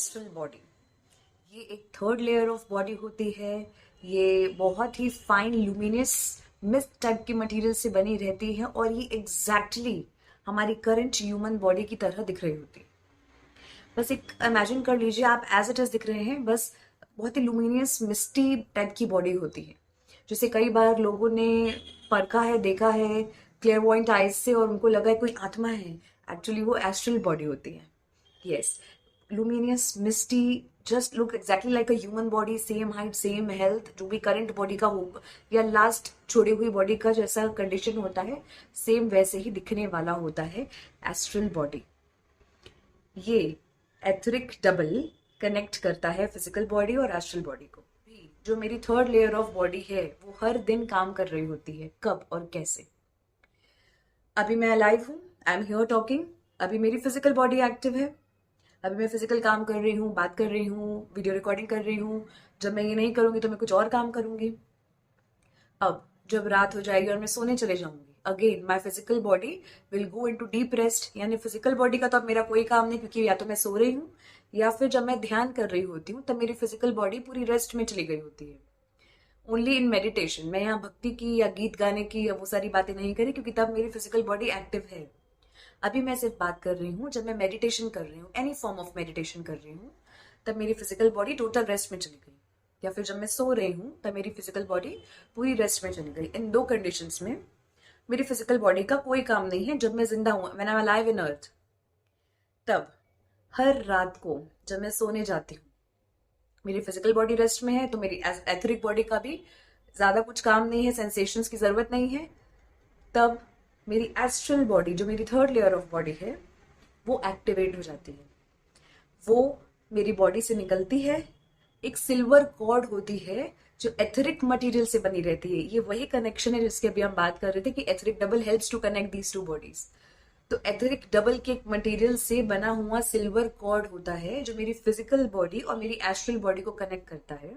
Astral body. ये एक third layer of body होती है। ये बहुत ही फाइन लुमिनस मिस्ट टाइप के मटेरियल से बनी रहती है और ये एग्जैक्टली हमारी करंट ह्यूमन बॉडी की तरह दिख रही होती है। बस एक इमेजिन कर लीजिए, आप एज इट इज दिख रहे हैं, बस बहुत ही लुमिनियस मिस्टी टाइप की बॉडी होती है, जिसे कई बार लोगों ने परखा है, देखा है क्लियरवॉइंट आइज से और उनको लगा है कोई आत्मा है। एक्चुअली वो एस्ट्रल बॉडी होती है। Yes, luminous misty, just look exactly like a human body, same height, same health, जो भी करंट बॉडी का होगा या लास्ट छोड़ी हुई बॉडी का जैसा कंडीशन होता है, सेम वैसे ही दिखने वाला होता है एस्ट्रल बॉडी। ये एथरिक डबल कनेक्ट करता है फिजिकल बॉडी और एस्ट्रल बॉडी को। जो मेरी थर्ड लेयर ऑफ बॉडी है वो हर दिन काम कर रही होती है। कब और कैसे? अभी मैं अलाइव हूँ, आई एम हियर टॉकिंग, अभी मेरी फिजिकल बॉडी एक्टिव है, अभी मैं फिजिकल काम कर रही हूँ, बात कर रही हूँ, वीडियो रिकॉर्डिंग कर रही हूँ। जब मैं ये नहीं करूंगी तो मैं कुछ और काम करूंगी। अब जब रात हो जाएगी और मैं सोने चले जाऊंगी, again my physical body will go into deep rest. यानी फिजिकल बॉडी का तो अब मेरा कोई काम नहीं, क्योंकि या तो मैं सो रही हूँ या फिर जब मैं ध्यान कर रही होती हूँ तब मेरी फिजिकल बॉडी पूरी रेस्ट में चली गई होती है। ओनली इन मेडिटेशन, मैं यहाँ भक्ति की या गीत गाने की या वो सारी बातें नहीं करी, क्योंकि तब मेरी फिजिकल बॉडी एक्टिव है। अभी मैं सिर्फ बात कर रही हूँ जब मैं मेडिटेशन कर रही हूँ, एनी फॉर्म ऑफ मेडिटेशन कर रही हूँ, तब मेरी फिजिकल बॉडी टोटल रेस्ट में चली गई। या फिर जब मैं सो रही हूँ तब मेरी फिजिकल बॉडी पूरी रेस्ट में चली गई। इन दो कंडीशंस में मेरी फिजिकल बॉडी का कोई काम नहीं है। जब मैं जिंदा हूँ, when I am alive in earth, तब हर रात को जब मैं सोने जाती हूँ मेरी फिजिकल बॉडी रेस्ट में है, तो मेरी एथरिक बॉडी का भी ज्यादा कुछ काम नहीं है, सेंसेशंस की जरूरत नहीं है। तब मेरी एस्ट्रल बॉडी, जो मेरी थर्ड लेयर ऑफ बॉडी है, वो एक्टिवेट हो जाती है। वो मेरी बॉडी से निकलती है। एक सिल्वर कॉर्ड होती है जो एथरिक मटेरियल से बनी रहती है। ये वही कनेक्शन है जिसकी अभी हम बात कर रहे थे कि etheric double helps to connect these two bodies. तो एथरिक डबल के मटेरियल से बना हुआ सिल्वर कॉर्ड होता है जो मेरी फिजिकल बॉडी और मेरी एस्ट्रल बॉडी को कनेक्ट करता है।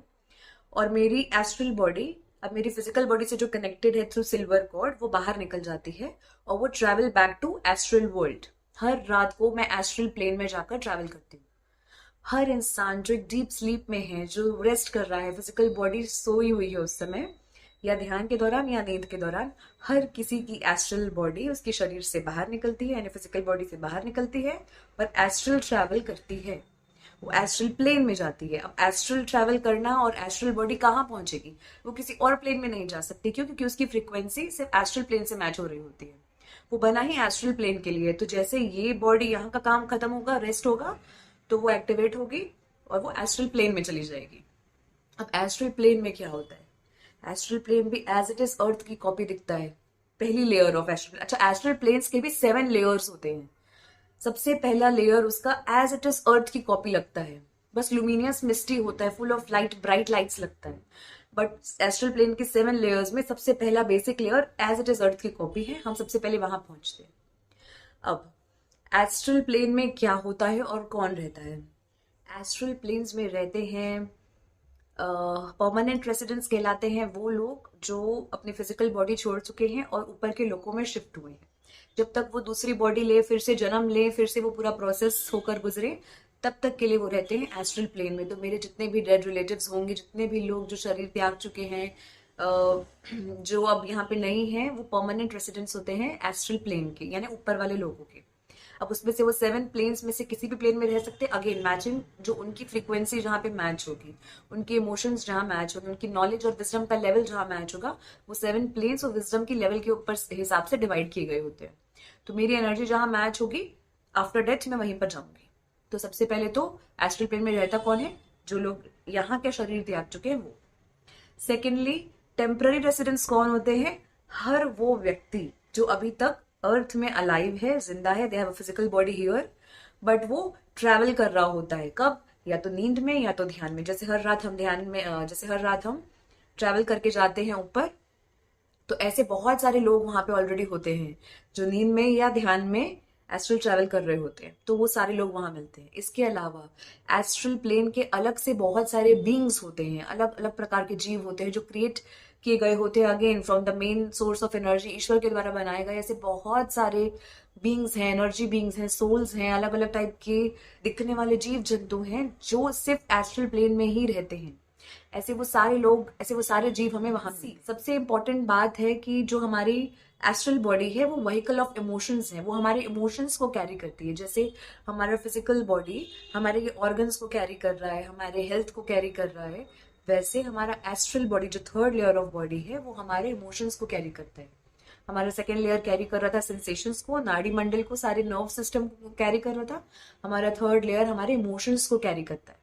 और मेरी एस्ट्रल बॉडी अब मेरी फिजिकल बॉडी से जो कनेक्टेड है थ्रू सिल्वर कॉर्ड, वो बाहर निकल जाती है और वो travel back to astral world. हर रात को मैं एस्ट्रल प्लेन में जाकर ट्रैवल करती हूँ। हर इंसान जो एक डीप स्लीप में है, जो रेस्ट कर रहा है, फिजिकल बॉडी सोई हुई है उस समय, या ध्यान के दौरान या नींद के दौरान, हर किसी की एस्ट्रल बॉडी उसके शरीर से बाहर निकलती है, यानी फिजिकल बॉडी से बाहर निकलती है और एस्ट्रल ट्रैवल करती है। वो एस्ट्रल प्लेन में जाती है। अब एस्ट्रल ट्रैवल करना और एस्ट्रल बॉडी कहाँ पहुंचेगी? वो किसी और प्लेन में नहीं जा सकती। क्यों? क्योंकि उसकी फ्रीक्वेंसी सिर्फ एस्ट्रल प्लेन से मैच हो रही होती है। वो बना ही एस्ट्रल प्लेन के लिए। तो जैसे ये बॉडी यहाँ का काम खत्म होगा, रेस्ट होगा, तो वो एक्टिवेट होगी और वो एस्ट्रल प्लेन में चली जाएगी। अब एस्ट्रल प्लेन में क्या होता है? एस्ट्रल प्लेन भी एज इट इज अर्थ की कॉपी दिखता है। पहली लेयर ऑफ एस्ट्रल, अच्छा, एस्ट्रल प्लेन्स के भी 7 लेयर्स होते हैं। सबसे पहला लेयर उसका एज इट इज अर्थ की कॉपी लगता है, बस लुमिनियस मिस्टी होता है, full of light, bright lights लगता है। बट एस्ट्रल प्लेन के 7 लेयर्स में सबसे पहला basic layer as it is earth की कॉपी है। हम सबसे पहले वहां पहुंचते हैं। अब एस्ट्रल प्लेन में क्या होता है और कौन रहता है? एस्ट्रल प्लेन्स में रहते हैं परमानेंट रेसिडेंट्स कहलाते हैं वो लोग जो अपनी फिजिकल बॉडी छोड़ चुके हैं और ऊपर के लोकों में शिफ्ट हुए हैं। जब तक वो दूसरी बॉडी ले, फिर से जन्म ले, फिर से वो पूरा प्रोसेस होकर गुजरे, तब तक के लिए वो रहते हैं एस्ट्रल प्लेन में। तो मेरे जितने भी डेड रिलेटिव्स होंगे, जितने भी लोग जो शरीर त्याग चुके हैं, जो अब यहाँ पे नहीं है, वो परमानेंट रेसिडेंट्स होते हैं एस्ट्रल प्लेन के, यानी ऊपर वाले लोगों के। अब उसमें से वो 7 प्लेन्स में से किसी भी प्लेन में रह सकते हैं। अगेन मैचिंग, जो उनकी फ्रीक्वेंसी जहाँ पे मैच होगी, उनके इमोशंस जहाँ मैच होंगे, उनकी नॉलेज और विजडम का लेवल जहाँ मैच होगा, वो 7 प्लेन्स और विजडम की लेवल के ऊपर हिसाब से डिवाइड किए गए होते हैं। तो मेरी एनर्जी जहाँ मैच होगी, आफ्टर डेथ मैं वहीं पर जाऊंगी। तो सबसे पहले तो एस्ट्रल प्लेन में रहता कौन है? जो लोग यहाँ के शरीर त्याग चुके हैं वो। सेकेंडली, टेम्पररी रेसिडेंट्स कौन होते हैं? हर वो व्यक्ति जो अभी तक अर्थ में अलाइव है, जिंदा है, they have a physical body here, but वो ट्रैवल कर रहा होता है। कब? या तो नींद में या तो ध्यान में। जैसे हर रात हम ध्यान में, जैसे हर रात हम ट्रैवल करके जाते हैं ऊपर, तो ऐसे बहुत सारे लोग वहां पे ऑलरेडी होते हैं जो नींद में या ध्यान में एस्ट्रल ट्रैवल कर रहे होते हैं। तो वो सारे लोग वहां मिलते हैं। इसके अलावा एस्ट्रल प्लेन के अलग से बहुत सारे बींग्स होते हैं, अलग अलग प्रकार के जीव होते हैं जो क्रिएट किए गए होते हैं, again from the main source of energy, ईश्वर के द्वारा बनाए गए। ऐसे बहुत सारे बीइंग्स हैं, एनर्जी बीइंग्स हैं, सोल्स हैं, अलग अलग टाइप के दिखने वाले जीव जंतु हैं जो सिर्फ एस्ट्रल प्लेन में ही रहते हैं। ऐसे वो सारे लोग, ऐसे वो सारे जीव हमें वहां मिलते हैं। सबसे इम्पोर्टेंट बात है कि जो हमारी एस्ट्रल बॉडी है वो व्हीकल ऑफ इमोशंस है, वो हमारे इमोशंस को कैरी करती है। जैसे हमारा फिजिकल बॉडी हमारे ऑर्गन्स को कैरी कर रहा है, हमारे हेल्थ को कैरी कर रहा है, वैसे हमारा एस्ट्रल बॉडी जो थर्ड लेयर ऑफ बॉडी है वो हमारे इमोशंस को कैरी करता है। हमारा सेकेंड लेयर कैरी कर रहा था सेंसेशंस को, नाड़ी मंडल को, सारे नर्व सिस्टम को कैरी कर रहा था। हमारा थर्ड लेयर हमारे इमोशंस को कैरी करता है।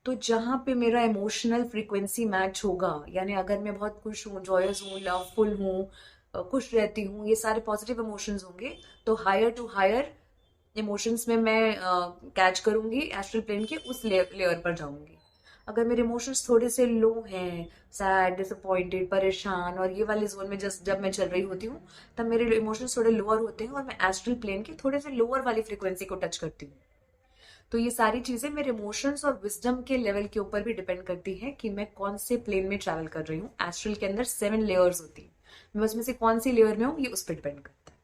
तो जहां पे मेरा इमोशनल फ्रीक्वेंसी मैच होगा, यानी अगर मैं बहुत खुश हूँ, जॉयस हूँ, लवफुल हूँ, खुश रहती हूँ, ये सारे पॉजिटिव इमोशंस होंगे, तो हायर टू हायर इमोशंस में मैं कैच करूंगी, एस्ट्रल प्लेन के उस लेयर पर जाऊंगी। अगर मेरे इमोशंस थोड़े से लो हैं, सैड, डिसअपॉइंटेड, परेशान, और ये वाले जोन में जब मैं चल रही होती हूँ, तब मेरे इमोशंस थोड़े लोअर होते हैं और मैं एस्ट्रल प्लेन के थोड़े से लोअर वाली फ्रीक्वेंसी को टच करती हूँ। तो ये सारी चीजें मेरे इमोशंस और विजडम के लेवल के ऊपर भी डिपेंड करती है कि मैं कौन से प्लेन में ट्रैवल कर रही हूँ। एस्ट्रल के अंदर 7 लेयर्स होती है, मैं उसमें से कौन सी लेयर में हूँ ये उस पर डिपेंड करता है।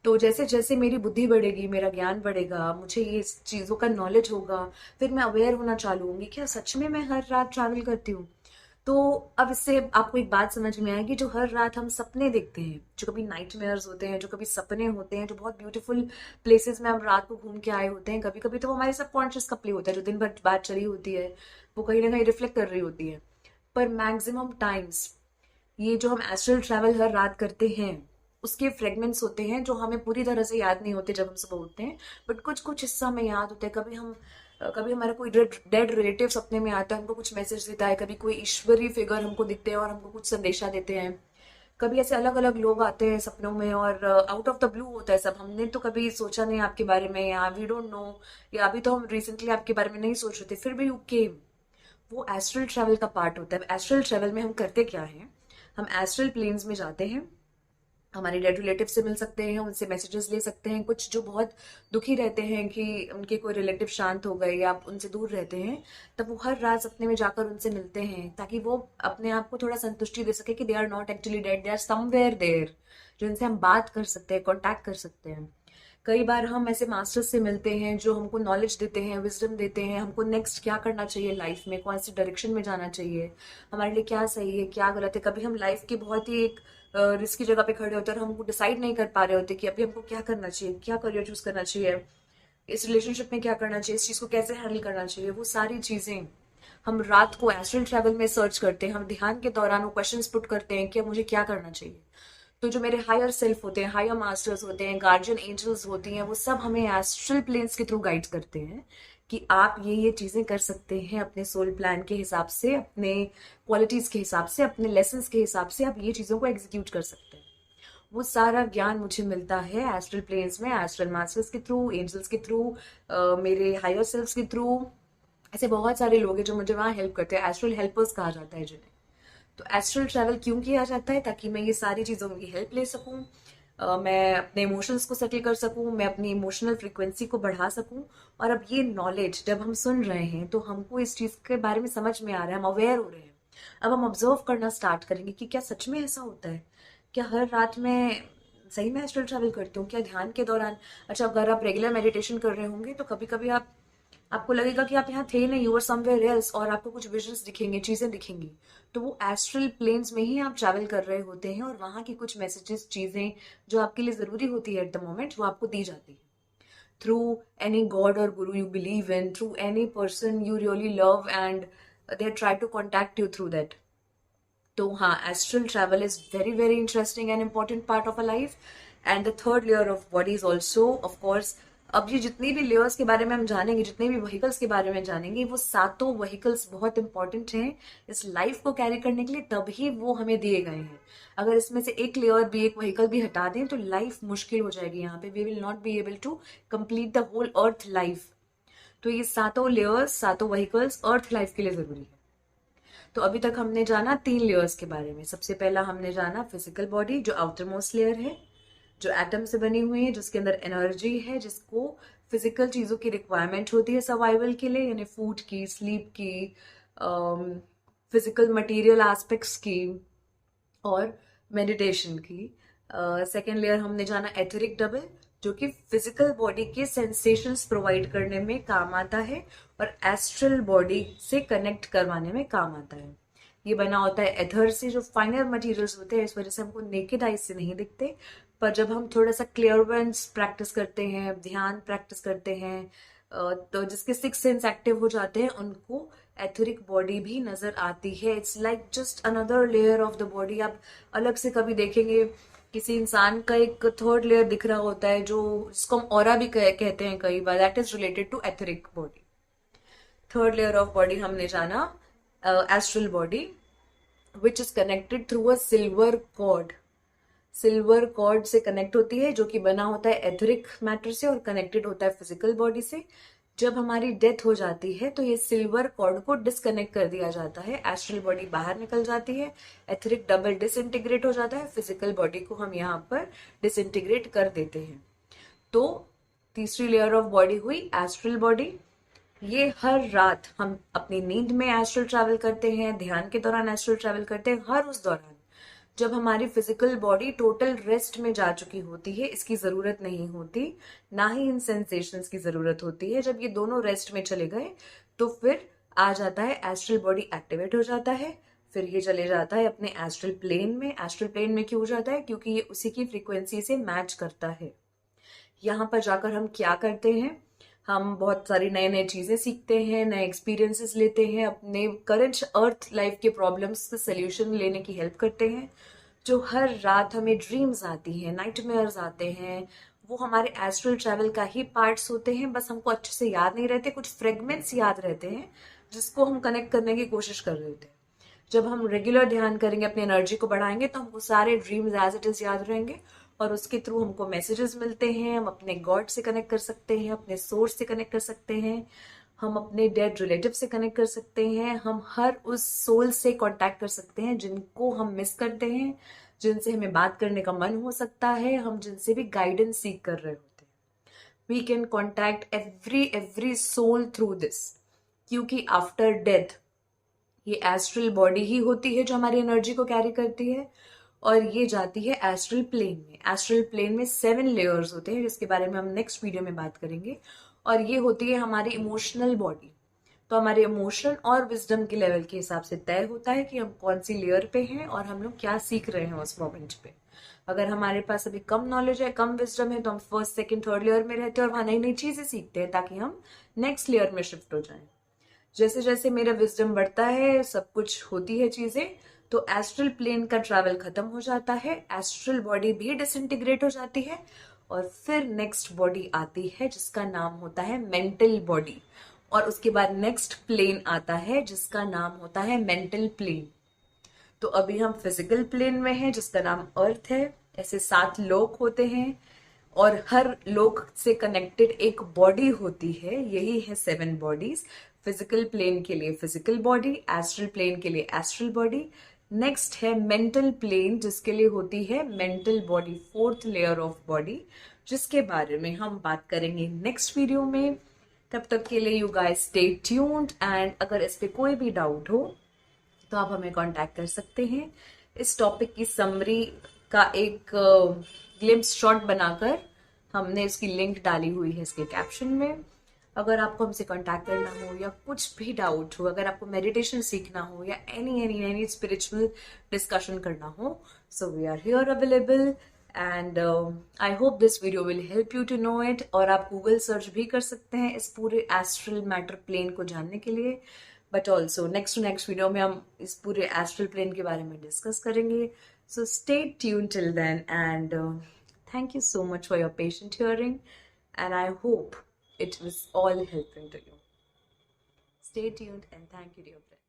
तो जैसे जैसे मेरी बुद्धि बढ़ेगी, मेरा ज्ञान बढ़ेगा, मुझे ये चीजों का नॉलेज होगा, फिर मैं अवेयर होना चालू होंगी, क्या सच में मैं हर रात ट्रैवल करती हूँ। तो अब इससे आपको एक बात समझ में आएगी, जो हर रात हम सपने देखते हैं, जो कभी नाइटमेयर्स होते हैं, जो कभी सपने होते हैं, जो बहुत ब्यूटीफुल प्लेसेस में हम रात को घूम के आए होते हैं, कभी कभी तो वो हमारे सबकॉन्शियस का प्ले होता है, जो दिन भर बात चली होती है वो कहीं ना कहीं रिफ्लेक्ट कर रही होती है। पर मैक्सिमम टाइम्स ये जो हम एस्ट्रल ट्रैवल हर रात करते हैं उसके फ्रेगमेंट्स होते हैं जो हमें पूरी तरह से याद नहीं होते जब हम सुबह उठते हैं, बट कुछ कुछ हिस्सा हमें याद होता है। कभी हमारा कोई डेड रिलेटिव सपने में आता है, हमको कुछ मैसेज देता है, कभी कोई ईश्वरीय फिगर हमको दिखते हैं और हमको कुछ संदेशा देते हैं, कभी ऐसे अलग अलग लोग आते हैं सपनों में और आउट ऑफ द ब्लू होता है सब, हमने तो कभी सोचा नहीं आपके बारे में, या वी डोंट नो, या अभी तो हम रिसेंटली आपके बारे में नहीं सोच रहे थे, फिर भी यू केम। वो एस्ट्रल ट्रैवल का पार्ट होता है। एस्ट्रल ट्रैवल में हम करते क्या है, हम एस्ट्रल प्लेन्स में जाते हैं, हमारे डेड रिलेटिव से मिल सकते हैं, उनसे मैसेजेस ले सकते हैं। कुछ जो बहुत दुखी रहते हैं कि उनके कोई रिलेटिव शांत हो गए या आप उनसे दूर रहते हैं, तब वो हर रात सपने में जाकर उनसे मिलते हैं ताकि वो अपने आप को थोड़ा संतुष्टि दे सके कि they are not actually dead, they are somewhere there, जो इनसे हम बात कर सकते हैं, कॉन्टैक्ट कर सकते हैं। कई बार हम ऐसे मास्टर्स से मिलते हैं जो हमको नॉलेज देते हैं, विजडम देते हैं, हमको नेक्स्ट क्या करना चाहिए लाइफ में, कौन सी डायरेक्शन में जाना चाहिए, हमारे लिए क्या सही है क्या गलत है। कभी हम लाइफ की बहुत ही एक रिस्की जगह पे खड़े होते हैं और हमको डिसाइड नहीं कर पा रहे होते कि अभी हमको क्या करना चाहिए, क्या करियर चूज करना चाहिए, इस रिलेशनशिप में क्या करना चाहिए, इस चीज को कैसे हैंडल करना चाहिए। वो सारी चीजें हम रात को एस्ट्रल ट्रैवल में सर्च करते हैं, हम ध्यान के दौरान वो क्वेश्चंस पुट करते हैं कि अब मुझे क्या करना चाहिए। तो जो मेरे हायर सेल्फ होते हैं, हायर मास्टर्स होते हैं, गार्जियन एंजल्स होती हैं, वो सब हमें एस्ट्रल प्लेन्स के थ्रू गाइड करते हैं कि आप ये चीजें कर सकते हैं अपने सोल प्लान के हिसाब से, अपने क्वालिटीज के हिसाब से, अपने लेसन्स के हिसाब से आप ये चीजों को एग्जीक्यूट कर सकते हैं। वो सारा ज्ञान मुझे मिलता है एस्ट्रल प्लेन्स में, एस्ट्रल मास्टर्स के थ्रू, एंजल्स के थ्रू, मेरे हायर सेल्फ के थ्रू। ऐसे बहुत सारे लोग हैं जो मुझे वहाँ हेल्प करते हैं, एस्ट्रल हेल्पर्स कहा जाता है जिन्हें। तो एस्ट्रल ट्रैवल क्यों किया जाता है, ताकि मैं ये सारी चीज़ों की हेल्प ले सकूं, मैं अपने इमोशंस को सेटल कर सकूं, मैं अपनी इमोशनल फ्रीक्वेंसी को बढ़ा सकूं। और अब ये नॉलेज जब हम सुन रहे हैं तो हमको इस चीज़ के बारे में समझ में आ रहा है, हम अवेयर हो रहे हैं। अब हम ऑब्जर्व करना स्टार्ट करेंगे कि क्या सच में ऐसा होता है, क्या हर रात में सही में एस्ट्रल ट्रैवल करती हूँ, क्या ध्यान के दौरान। अच्छा, अगर आप रेगुलर मेडिटेशन कर रहे होंगे तो कभी कभी आपको लगेगा कि आप यहाँ थे नहीं, यू आर समवेयर एल्स, और आपको कुछ विजन्स दिखेंगे, चीजें दिखेंगी। तो वो एस्ट्रल प्लेन्स में ही आप ट्रैवल कर रहे होते हैं और वहां की कुछ मैसेजेस, चीजें जो आपके लिए जरूरी होती है एट द मोमेंट, वो आपको दी जाती है थ्रू एनी गॉड और guru you believe in, through any person you really love, and they try to contact you through that. तो हाँ, astral travel is very very interesting and important part of a life. And the third layer of body is also of course. अब ये जितनी भी layers के बारे में हम जानेंगे, जितने भी व्हीकल्स के बारे में जानेंगे, वो सातों व्हीकल्स बहुत इंपॉर्टेंट हैं इस लाइफ को कैरी करने के लिए, तभी वो हमें दिए गए हैं। अगर इसमें से एक लेयर भी, एक व्हीकल भी हटा दें तो लाइफ मुश्किल हो जाएगी यहाँ पे, we will not be able to complete the whole earth life. तो ये सातों लेयर्स, सातों व्हीकल्स अर्थ लाइफ के लिए जरूरी है। तो अभी तक हमने जाना 3 लेयर्स के बारे में। सबसे पहला हमने जाना फिजिकल बॉडी, जो आउटर मोस्ट लेयर है, जो एटम से बनी हुई है, जिसके अंदर एनर्जी है, जिसको फिजिकल चीजों की रिक्वायरमेंट होती है सर्वाइवल के लिए, यानी फूड की, स्लीप की, फिजिकल मटेरियल एस्पेक्ट्स की, और मेडिटेशन की। सेकेंड लेयर हमने जाना एथरिक डबल, जो कि फिजिकल बॉडी के सेंसेशंस प्रोवाइड करने में काम आता है और एस्ट्रल बॉडी से कनेक्ट करवाने में काम आता है। ये बना होता है एथर से, जो फाइनर मटेरियल्स होते हैं, इस वजह से हमको नेकेड आइज से नहीं दिखते, पर जब हम थोड़ा सा क्लियरवेंस प्रैक्टिस करते हैं, ध्यान प्रैक्टिस करते हैं, तो जिसके सिक्स सेंस एक्टिव हो जाते हैं, उनको एथरिक बॉडी भी नजर आती है। It's like just another layer of the body. आप अलग से कभी देखेंगे किसी इंसान का एक थर्ड लेयर दिख रहा होता है, जो जिसको हम ऑरा भी कहते हैं कई बार, that is related to etheric body. Third layer of body हमने जाना astral body, which is connected through a silver cord. Silver cord से कनेक्ट होती है, जो कि बना होता है एथरिक मैटर से और कनेक्टेड होता है फिजिकल बॉडी से। जब हमारी डेथ हो जाती है तो ये सिल्वर कॉर्ड को डिसकनेक्ट कर दिया जाता है, एस्ट्रल बॉडी बाहर निकल जाती है, एथरिक डबल डिसइंटीग्रेट हो जाता है, फिजिकल बॉडी को हम यहाँ पर डिसइंटीग्रेट कर देते हैं। तो तीसरी लेयर ऑफ बॉडी हुई एस्ट्रल बॉडी। ये हर रात हम अपनी नींद में एस्ट्रल ट्रैवल करते हैं, ध्यान के दौरान एस्ट्रल ट्रैवल करते हैं, हर उस दौरान जब हमारी फिजिकल बॉडी टोटल रेस्ट में जा चुकी होती है, इसकी जरूरत नहीं होती, ना ही इन सेंसेशंस की जरूरत होती है। जब ये दोनों रेस्ट में चले गए तो फिर आ जाता है एस्ट्रल बॉडी एक्टिवेट हो जाता है, फिर ये चले जाता है अपने एस्ट्रल प्लेन में। एस्ट्रल प्लेन में क्यों जाता है? क्योंकि ये उसी की फ्रीक्वेंसी से मैच करता है। यहाँ पर जाकर हम क्या करते हैं? हम बहुत सारी नए नए चीजें सीखते हैं, नए एक्सपीरियंसेस लेते हैं, अपने करंट अर्थ लाइफ के प्रॉब्लम्स का सोल्यूशन लेने की हेल्प करते हैं। जो हर रात हमें ड्रीम्स आती हैं, नाइटमेयर्स आते हैं, वो हमारे एस्ट्रल ट्रैवल का ही पार्ट्स होते हैं, बस हमको अच्छे से याद नहीं रहते, कुछ फ्रेगमेंट्स याद रहते हैं जिसको हम कनेक्ट करने की कोशिश कर रहे होते हैं। जब हम रेगुलर ध्यान करेंगे, अपनी एनर्जी को बढ़ाएंगे, तो हमको सारे ड्रीम्स एज इट इज याद रहेंगे और उसके थ्रू हमको मैसेजेस मिलते हैं। हम अपने गॉड से कनेक्ट कर सकते हैं, अपने सोर्स से कनेक्ट कर सकते हैं, हम अपने डेड रिलेटिव से कनेक्ट कर सकते हैं, हम हर उस सोल से कांटेक्ट कर सकते हैं जिनको हम मिस करते हैं, जिनसे हमें बात करने का मन हो सकता है, हम जिनसे भी गाइडेंस सीख कर रहे होते हैं। We can contact every soul through this, क्योंकि आफ्टर डेथ ये एस्ट्रल बॉडी ही होती है जो हमारी एनर्जी को कैरी करती है और ये जाती है एस्ट्रल प्लेन में। एस्ट्रल प्लेन में 7 लेयर्स होते हैं, जिसके बारे में हम नेक्स्ट वीडियो में बात करेंगे। और ये होती है हमारी इमोशनल बॉडी। तो हमारे इमोशन और विजडम के लेवल के हिसाब से तय होता है कि हम कौन सी लेयर पे हैं और हम लोग क्या सीख रहे हैं उस मोमेंट पे। अगर हमारे पास अभी कम नॉलेज है, कम विजडम है, तो हम फर्स्ट सेकंड थर्ड लेयर में रहते हैं और वहां नई नई चीजें सीखते हैं ताकि हम नेक्स्ट लेयर में शिफ्ट हो जाएं। जैसे जैसे मेरा विजडम बढ़ता है, सब कुछ होती है चीजें, तो एस्ट्रल प्लेन का ट्रैवल खत्म हो जाता है, एस्ट्रल बॉडी भी डिसइंटीग्रेट हो जाती है और फिर नेक्स्ट बॉडी आती है जिसका नाम होता है मेंटल बॉडी। और उसके बाद नेक्स्ट प्लेन आता है जिसका नाम होता है मेंटल प्लेन। तो अभी हम फिजिकल प्लेन में हैं जिसका नाम अर्थ है। ऐसे 7 लोक होते हैं और हर लोक से कनेक्टेड एक बॉडी होती है, यही है 7 बॉडीज। फिजिकल प्लेन के लिए फिजिकल बॉडी, एस्ट्रल प्लेन के लिए एस्ट्रल बॉडी। नेक्स्ट है मेंटल प्लेन, जिसके लिए होती है mental body, 4th layer of body, जिसके बारे में हम बात करेंगे नेक्स्ट वीडियो में। तब तक के लिए you guys stay tuned, and अगर इस पे कोई भी डाउट हो तो आप हमें कांटेक्ट कर सकते हैं। इस टॉपिक की समरी का एक ग्लिम्स शॉट बनाकर हमने इसकी लिंक डाली हुई है इसके कैप्शन में। अगर आपको हमसे कांटेक्ट करना हो या कुछ भी डाउट हो, अगर आपको मेडिटेशन सीखना हो या एनी स्पिरिचुअल डिस्कशन करना हो, so we are here available and I hope this video will help you to know it. और आप गूगल सर्च भी कर सकते हैं इस पूरे एस्ट्रल मैटर प्लेन को जानने के लिए। बट ऑल्सो नेक्स्ट वीडियो में हम इस पूरे एस्ट्रल प्लेन के बारे में डिस्कस करेंगे। So stay tune till then and thank you so much for your patient hearing, and I hope it was all helping to you. Stay tuned and thank you, dear friends.